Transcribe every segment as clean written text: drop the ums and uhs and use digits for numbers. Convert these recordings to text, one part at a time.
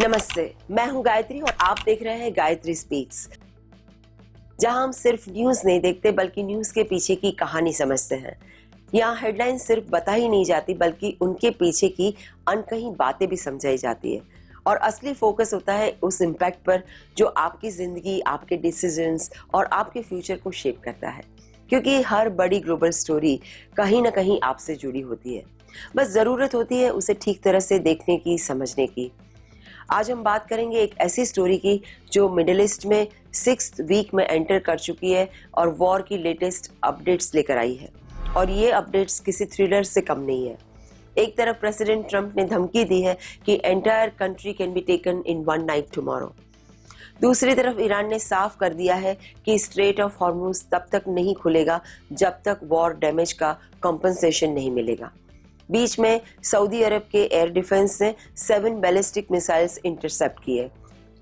नमस्ते, मैं हूं गायत्री और आप देख रहे हैं गायत्री स्पीक्स, जहां हम सिर्फ न्यूज नहीं देखते बल्कि न्यूज के पीछे की कहानी समझते हैं। यहाँ हेडलाइन सिर्फ बता ही नहीं जाती बल्कि उनके पीछे की अनकही बातें भी समझाई जाती है और असली फोकस होता है उस इम्पैक्ट पर जो आपकी जिंदगी, आपके डिसीजंस और आपके फ्यूचर को शेप करता है। क्योंकि हर बड़ी ग्लोबल स्टोरी कहीं ना कहीं आपसे जुड़ी होती है, बस जरूरत होती है उसे ठीक तरह से देखने की, समझने की। आज हम बात करेंगे एक ऐसी स्टोरी की जो मिडिल ईस्ट में 6th वीक में एंटर कर चुकी है और वॉर की लेटेस्ट अपडेट्स लेकर आई है। और ये अपडेट्स किसी थ्रिलर से कम नहीं है। एक तरफ प्रेसिडेंट ट्रंप ने धमकी दी है कि entire country can be taken in one night tomorrow. दूसरी तरफ ईरान ने साफ कर दिया है कि स्ट्रेट ऑफ हॉर्मुज तब तक नहीं खुलेगा जब तक वॉर डैमेज का कॉम्पनसेशन नहीं मिलेगा। बीच में सऊदी अरब के एयर डिफेंस ने 7 बैलिस्टिक मिसाइल्स इंटरसेप्ट किए।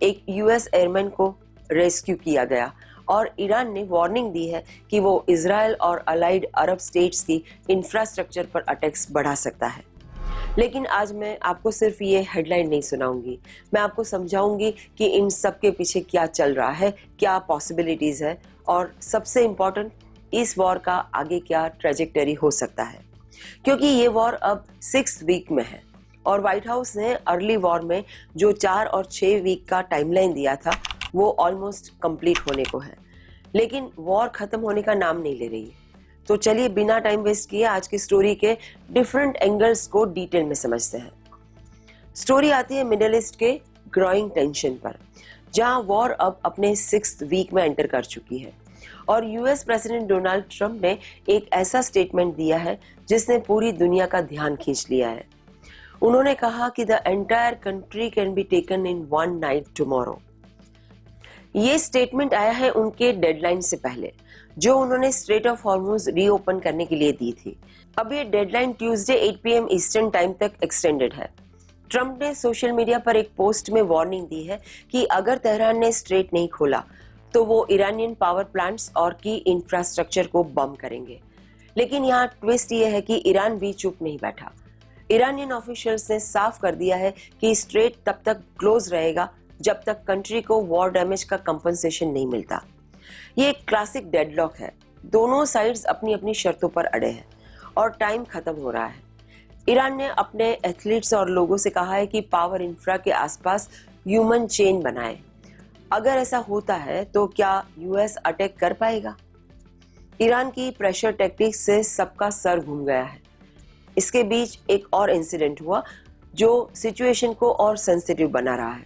एक यूएस एयरमैन को रेस्क्यू किया गया और ईरान ने वार्निंग दी है कि वो इजराइल और अलाइड अरब स्टेट्स की इंफ्रास्ट्रक्चर पर अटैक्स बढ़ा सकता है। लेकिन आज मैं आपको सिर्फ ये हेडलाइन नहीं सुनाऊंगी, मैं आपको समझाऊंगी कि इन सब के पीछे क्या चल रहा है, क्या पॉसिबिलिटीज है और सबसे इम्पोर्टेंट, इस वॉर का आगे क्या ट्रेजेक्टरी हो सकता है। क्योंकि ये वॉर अब 6th वीक में है और व्हाइट हाउस ने अर्ली वॉर में जो 4 और 6 वीक का टाइमलाइन दिया था वो ऑलमोस्ट कंप्लीट होने को है, लेकिन वॉर खत्म होने का नाम नहीं ले रही है। तो चलिए बिना टाइम वेस्ट किए आज की स्टोरी के डिफरेंट एंगल्स को डिटेल में समझते हैं। स्टोरी आती है मिडिल ईस्ट के ग्रोइंग टेंशन पर, जहां वॉर अब अपने 6th वीक में एंटर कर चुकी है और यूएस प्रेसिडेंट डोनाल्ड ट्रंप ने एक ऐसा स्टेटमेंट दिया है जिसने पूरी दुनिया का ध्यान खींच लिया है। उन्होंने कहा कि the entire country can be taken in one night tomorrow. ये स्टेटमेंट आया है उनके डेडलाइन से पहले, जो उन्होंने स्ट्रेट ऑफ हॉर्मुज रीओपन करने के लिए दी थी। अब ये deadline Tuesday 8 PM eastern time तक एक्सटेंडेड है। ट्रंप ने सोशल मीडिया पर एक पोस्ट में वार्निंग दी है कि अगर तेहरान ने स्ट्रेट नहीं खोला तो वो ईरानियन पावर प्लांट्स और की इंफ्रास्ट्रक्चर को बम करेंगे। लेकिन यहाँ ट्विस्ट ये है कि ईरान भी चुप नहीं बैठा। ईरानियन ऑफिशियल्स ने साफ कर दिया है कि स्ट्रेट तब तक क्लोज रहेगा जब तक कंट्री को वॉर डैमेज का कंपनसेशन नहीं मिलता। ये एक क्लासिक डेडलॉक है, दोनों साइड्स अपनी अपनी शर्तों पर अड़े हैं और टाइम खत्म हो रहा है। ईरान ने अपने एथलीट्स और लोगों से कहा है कि पावर इंफ्रा के आसपास ह्यूमन चेन बनाए। अगर ऐसा होता है तो क्या यूएस अटैक कर पाएगा? ईरान की प्रेशर टैक्टिक से सबका सर घूम गया है। इसके बीच एक और इंसिडेंट हुआ जो सिचुएशन को और सेंसिटिव बना रहा है।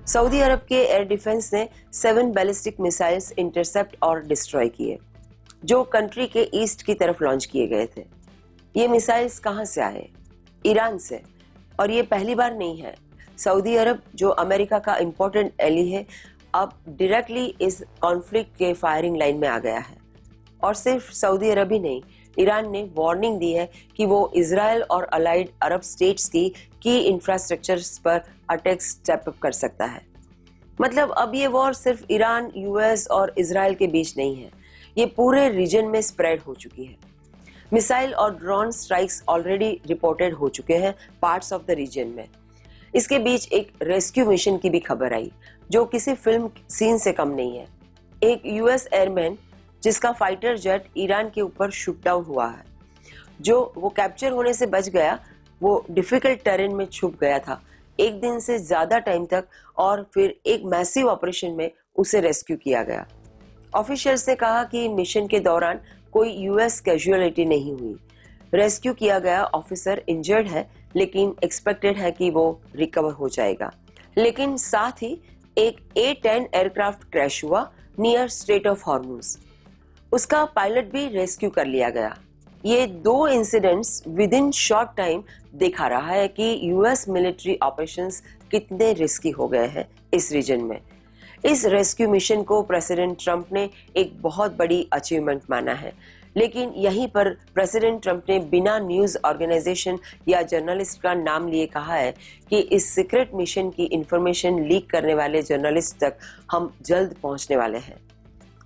सऊदी अरब के एयर डिफेंस ने 7 बैलिस्टिक मिसाइल्स इंटरसेप्ट और डिस्ट्रॉय किए, जो कंट्री के ईस्ट की तरफ लॉन्च किए गए थे। ये मिसाइल्स कहां से आए? ईरान से। और ये पहली बार नहीं है। सऊदी अरब, जो अमेरिका का इंपॉर्टेंट एली है, अब डायरेक्टली इस कॉन्फ्लिक्ट के फायरिंग लाइन में आ गया है। और सिर्फ सऊदी अरब ही नहीं, ईरान ने वार्निंग दी है कि वो इजराइल और अलाइड अरब स्टेट्स की इंफ्रास्ट्रक्चर्स पर अटैक स्टेप अप कर सकता है। मतलब अब ये वॉर सिर्फ ईरान, यूएस और इजराइल के बीच नहीं है, ये पूरे रीजन में स्प्रेड हो चुकी है। मिसाइल और ड्रोन स्ट्राइक्स ऑलरेडी रिपोर्टेड हो चुके हैं पार्ट्स ऑफ द रीजन में। इसके बीच एक रेस्क्यू मिशन की भी खबर आई जो किसी फिल्म सीन से कम नहीं है। एक यूएस एयरमैन जिसका फाइटर जेट ईरान के ऊपर शूट डाउन हुआ है, जो वो कैप्चर होने से बच गया, वो डिफिकल्ट टेरेन में छुप गया था 1 दिन से ज्यादा टाइम तक और फिर एक मैसिव ऑपरेशन में उसे रेस्क्यू किया गया। ऑफिशियल्स ने कहा कि मिशन के दौरान कोई यूएस कैजुअलिटी नहीं हुई। रेस्क्यू किया गया ऑफिसर इंजर्ड है, लेकिन एक्सपेक्टेड है कि वो रिकवर हो जाएगा। लेकिन साथ ही एक A-10 एयरक्राफ्ट क्रैश हुआ नियर स्ट्रेट ऑफ हॉर्मुज। उसका पायलट भी रेस्क्यू कर लिया गया। ये 2 incidents with in short time दिखा रहा है कि यूएस मिलिट्री ऑपरेशंस कितने रिस्की हो गए हैं इस रीजन में। इस रेस्क्यू मिशन को प्रेसिडेंट ट्रंप ने एक बहुत बड़ी अचीवमेंट माना है, लेकिन यहीं पर प्रेसिडेंट ट्रंप ने बिना न्यूज ऑर्गेनाइजेशन या जर्नलिस्ट का नाम लिए कहा है कि इस सीक्रेट मिशन की इंफॉर्मेशन लीक करने वाले जर्नलिस्ट तक हम जल्द पहुंचने वाले हैं।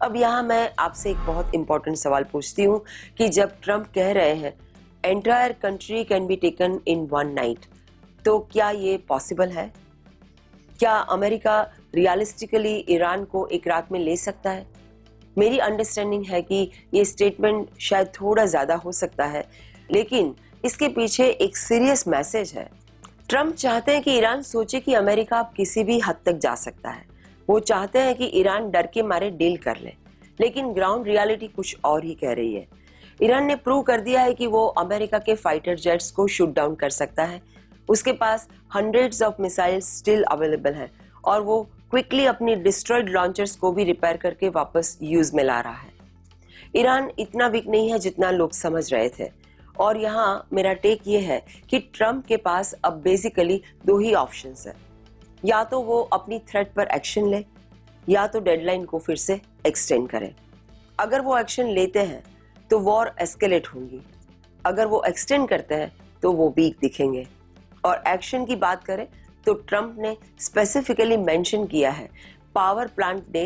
अब यहाँ मैं आपसे एक बहुत इंपॉर्टेंट सवाल पूछती हूँ कि जब ट्रंप कह रहे हैं entire country can be taken in one night, तो क्या ये पॉसिबल है? क्या अमेरिका रियलिस्टिकली ईरान को एक रात में ले सकता है? मेरी अंडरस्टैंडिंग है कि ये स्टेटमेंट शायद थोड़ा ज्यादा हो सकता है, लेकिन इसके पीछे एक सीरियस मैसेज है। ट्रंप चाहते हैं कि ईरान सोचे कि अमेरिका अब किसी भी हद तक जा सकता है। वो चाहते हैं कि ईरान डर के मारे डील कर ले, लेकिन ग्राउंड रियलिटी कुछ और ही कह रही है। ईरान ने प्रूव कर दिया है कि वो अमेरिका के फाइटर जेट्स को शूट डाउन कर सकता है। उसके पास hundreds of missiles still available हैं और वो क्विकली अपनी डिस्ट्रॉयड लॉन्चर्स को भी रिपेयर करके वापस यूज में ला रहा है। ईरान इतना वीक नहीं है जितना लोग समझ रहे थे। और यहाँ मेरा टेक ये है कि ट्रंप के पास अब बेसिकली दो ही ऑप्शंस है। या तो वो अपनी थ्रेट पर एक्शन ले, या तो डेडलाइन को फिर से एक्सटेंड करें। अगर वो एक्शन लेते हैं तो वॉर एस्केलेट होंगी, अगर वो एक्सटेंड करते हैं तो वो वीक दिखेंगे। और एक्शन की बात करें तो ट्रंप ने स्पेसिफिकली मेंशन किया है power plant day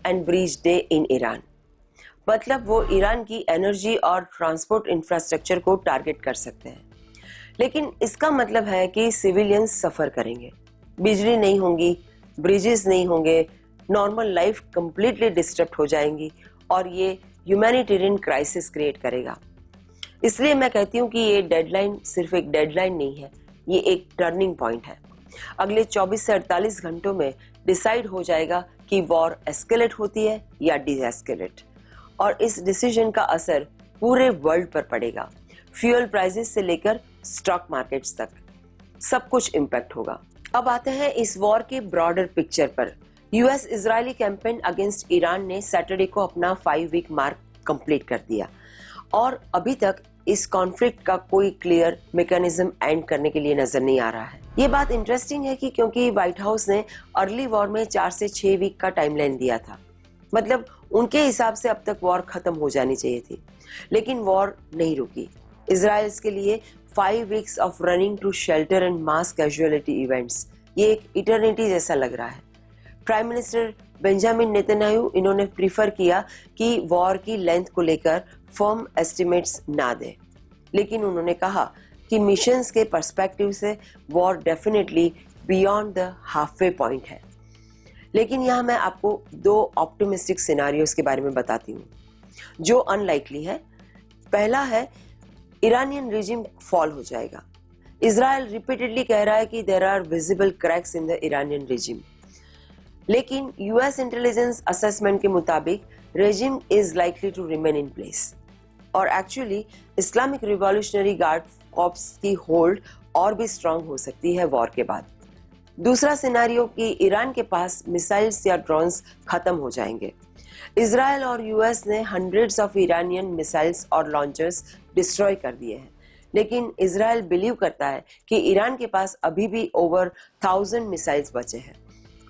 and bridge day in Iran. मतलब वो ईरान की एनर्जी और ट्रांसपोर्ट इंफ्रास्ट्रक्चर को टारगेट कर सकते हैं। लेकिन इसका मतलब है कि सिविलियंस सफर करेंगे, बिजली नहीं होंगी, ब्रिजेस नहीं होंगे, नॉर्मल लाइफ कंप्लीटली डिस्टर्ब हो जाएंगी और ये ह्यूमैनिटेरियन क्राइसिस क्रिएट करेगा। इसलिए मैं कहती हूँ कि ये डेडलाइन सिर्फ एक डेडलाइन नहीं है, ये एक टर्निंग पॉइंट है। अगले 24 से 48 घंटों में डिसाइड हो जाएगा कि वॉर एस्केलेट होती है या डिएस्केलेट, और इस डिसीजन का असर पूरे वर्ल्ड पर पड़ेगा। फ्यूल प्राइसेस से लेकर स्टॉक मार्केट्स तक सब कुछ इंपैक्ट होगा। अब आते हैं इस वॉर के ब्रॉडर पिक्चर पर। US Israeli campaign against Iran ने सैटरडे को अपना 5 वीक मार्क कंप्लीट कर दिया और अभी तक इस कॉन्फ्लिक्ट का कोई क्लियर मैकेनिज्म एंड करने के लिए नजर नहीं आ रहा है। ये बात इंटरेस्टिंग है कि क्योंकि व्हाइट हाउस ने अर्ली वॉर में 4 से 6 वीक का टाइमलाइन दिया था, मतलब उनके हिसाब से अब तक वॉर खत्म हो जानी चाहिए थी, लेकिन वॉर नहीं रुकी। इजराइल के लिए 5 weeks of running to shelter and mass casualty events, ये एक इटर्निटी जैसा लग रहा है। प्राइम मिनिस्टर बेंजामिन नेतन्याहू इन्होंने प्रीफर किया कि वॉर की लेंथ को लेकर फर्म एस्टिमेट्स ना दें, लेकिन उन्होंने कहा कि मिशंस के पर्सपेक्टिव से war definitely beyond the halfway point है। लेकिन यहाँ मैं आपको 2 ऑप्टिमिस्टिक सिनारियोस के बारे में बताती हूँ जो अनलाइकली है। पहला है ईरानियन रिजिम फॉल हो जाएगा। इजराइल रिपीटेडली कह रहा है कि there are visible cracks in the Iranian regime, लेकिन यूएस इंटेलिजेंस असेसमेंट के मुताबिक regime is likely to remain in place. और actually Islamic Revolutionary Guard Corps की होल्ड और भी स्ट्रांग हो सकती है वॉर के बाद। दूसरा सिनारियो कि ईरान के पास मिसाइल्स या ड्रोन्स खत्म हो जाएंगे। इजराइल और यूएस ने हंड्रेड्स ऑफ ईरानियन मिसाइल्स और लॉन्चर्स डिस्ट्रॉय कर दिए हैं, लेकिन इजराइल बिलीव करता है कि ईरान के पास अभी भी ओवर 1000 मिसाइल्स बचे हैं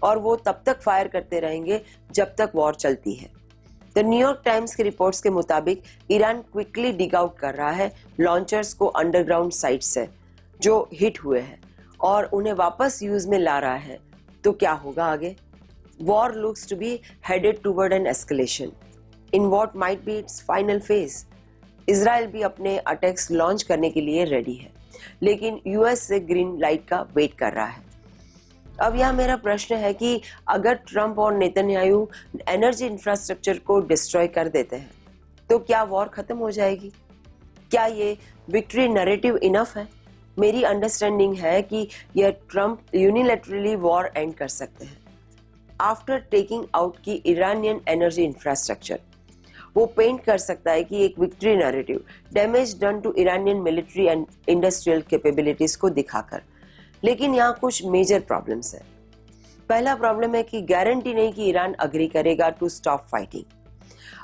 और वो तब तक फायर करते रहेंगे जब तक वॉर चलती है। द न्यूयॉर्क टाइम्स की रिपोर्ट्स के मुताबिक ईरान क्विकली डिग आउट कर रहा है लॉन्चर्स को अंडरग्राउंड साइट से जो हिट हुए हैं और उन्हें वापस यूज में ला रहा है। तो क्या होगा आगे? War looks to be headed toward an escalation in what might be its final phase. Israel भी अपने अटैक्स लॉन्च करने के लिए रेडी है, लेकिन यूएस से ग्रीन लाइट का वेट कर रहा है। अब यह मेरा प्रश्न है कि अगर ट्रंप और नेतन्याहू एनर्जी इंफ्रास्ट्रक्चर को डिस्ट्रॉय कर देते हैं तो क्या वॉर खत्म हो जाएगी? क्या ये विक्ट्री नैरेटिव इनफ है? मेरी अंडरस्टैंडिंग है कि यह ट्रंप यूनिलैटरली वॉर एंड कर सकते हैं after taking out key Iranian energy infrastructure. वो पेंट कर सकता है कि एक victory narrative damage done to Iranian military and industrial capabilities को दिखाकर। लेकिन यहाँ कुछ मेजर प्रॉब्लम्स है। पहला प्रॉब्लम है कि गारंटी नहीं कि ईरान अग्री करेगा टू स्टॉप फाइटिंग।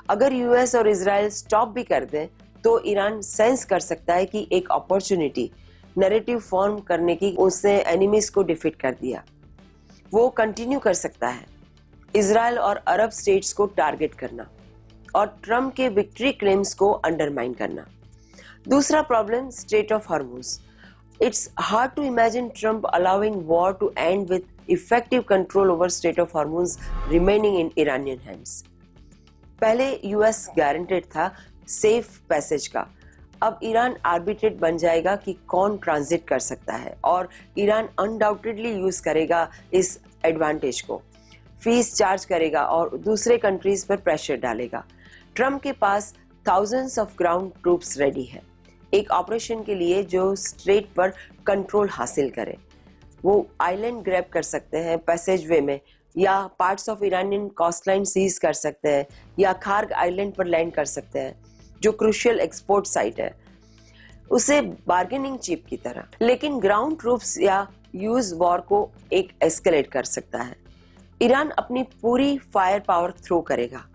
अगर यूएस और इजराइल स्टॉप भी कर दें तो ईरान सेंस कर सकता है कि एक अपॉर्चुनिटी नैरेटिव फॉर्म करने की उसने एनिमीज को डिफीट कर दिया। वो कंटिन्यू कर सकता है इजराइल और अरब स्टेट्स को टारगेट करना और ट्रंप के विक्ट्री क्लेम्स को अंडरमाइन करना। दूसरा problem straight of Hormuz. It's hard to imagine Trump allowing war to end with effective control over Strait of Hormuz remaining in Iranian hands. पहले US guaranteed था safe passage का, अब Iran arbitrate बन जाएगा कि कौन ट्रांजिट कर सकता है और ईरान अनडाउटेडली यूज करेगा इस एडवांटेज को, फीस चार्ज करेगा और दूसरे कंट्रीज पर प्रेशर डालेगा। ट्रम्प के पास thousands of ground troops ready है एक ऑपरेशन के लिए जो स्ट्रेट पर कंट्रोल हासिल करे। वो आइलैंड ग्रैब कर सकते हैं पैसेज वे में, या parts of Iranian coastline seize कर सकते हैं, या खार्ग आइलैंड पर लैंड कर सकते हैं जो क्रूशियल एक्सपोर्ट साइट है, उसे बार्गेनिंग चिप की तरह। लेकिन ग्राउंड ट्रूप्स या यूज वॉर को एक एस्केलेट कर सकता है। ईरान अपनी पूरी फायर पावर थ्रो करेगा।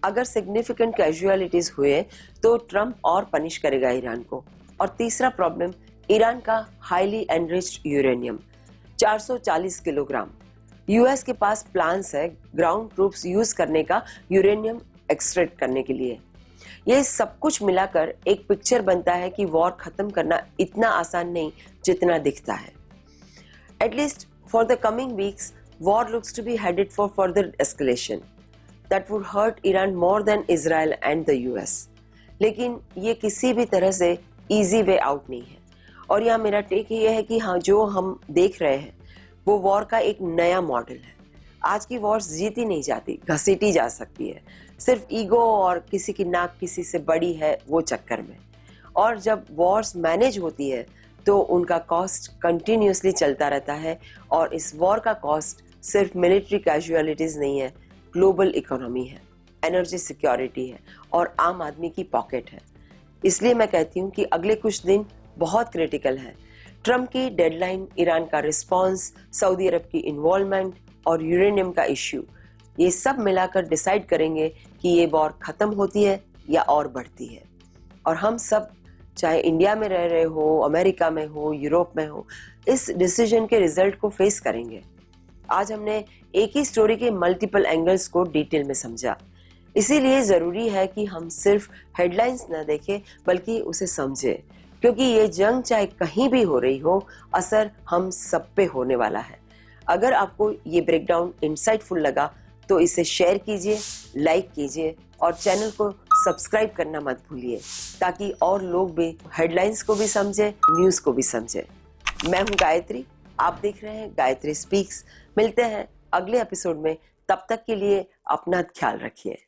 अगर सिग्निफिकेंट कैजुअलिटीज हुए तो ट्रम्प और पनिश करेगा ईरान को। और तीसरा प्रॉब्लम, ईरान का highly enriched uranium 440 kilogram. US के पास प्लान्स है ग्राउंड ट्रूप्स यूज करने का यूरेनियम एक्सट्रैक्ट करने के लिए। ये सब कुछ मिलाकर एक पिक्चर बनता है कि वॉर खत्म करना इतना आसान नहीं जितना दिखता है। At least for the coming weeks war looks to be headed for further escalation that would hurt Iran more than Israel and the US. लेकिन ये किसी भी तरह से easy way out नहीं है। और यहाँ मेरा टेक ये है कि हाँ, जो हम देख रहे हैं वो वॉर का एक नया मॉडल है। आज की वॉर्स जीती नहीं जाती, घसीटी जा सकती है, सिर्फ ईगो और किसी की नाक किसी से बड़ी है वो चक्कर में। और जब वॉर्स मैनेज होती है तो उनका कॉस्ट कंटिन्यूसली चलता रहता है। और इस वॉर का कॉस्ट सिर्फ मिलिट्री कैजुअलिटीज नहीं है, ग्लोबल इकोनॉमी है, एनर्जी सिक्योरिटी है और आम आदमी की पॉकेट है। इसलिए मैं कहती हूँ कि अगले कुछ दिन बहुत क्रिटिकल है। ट्रम्प की डेडलाइन, ईरान का रिस्पॉन्स, सऊदी अरब की इन्वॉल्वमेंट और यूरेनियम का इश्यू, ये सब मिलाकर डिसाइड करेंगे कि ये वॉर खत्म होती है या और बढ़ती है। और हम सब, चाहे इंडिया में रह रहे हो, अमेरिका में हो, यूरोप में हो, इस डिसीजन के रिजल्ट को फेस करेंगे। आज हमने एक ही स्टोरी के मल्टीपल एंगल्स को डिटेल में समझा। इसीलिए जरूरी है कि हम सिर्फ हेडलाइंस न देखें बल्कि उसे समझें, क्योंकि ये जंग चाहे कहीं भी हो रही हो, असर हम सब पे होने वाला है। अगर आपको ये ब्रेकडाउन इंसाइटफुल लगा तो इसे शेयर कीजिए, लाइक कीजिए और चैनल को सब्सक्राइब करना मत भूलिए, ताकि और लोग भी हेडलाइंस को भी समझे, न्यूज को भी समझे। मैं हूं गायत्री, आप देख रहे हैं गायत्री स्पीक्स। मिलते हैं अगले एपिसोड में, तब तक के लिए अपना ख्याल रखिए।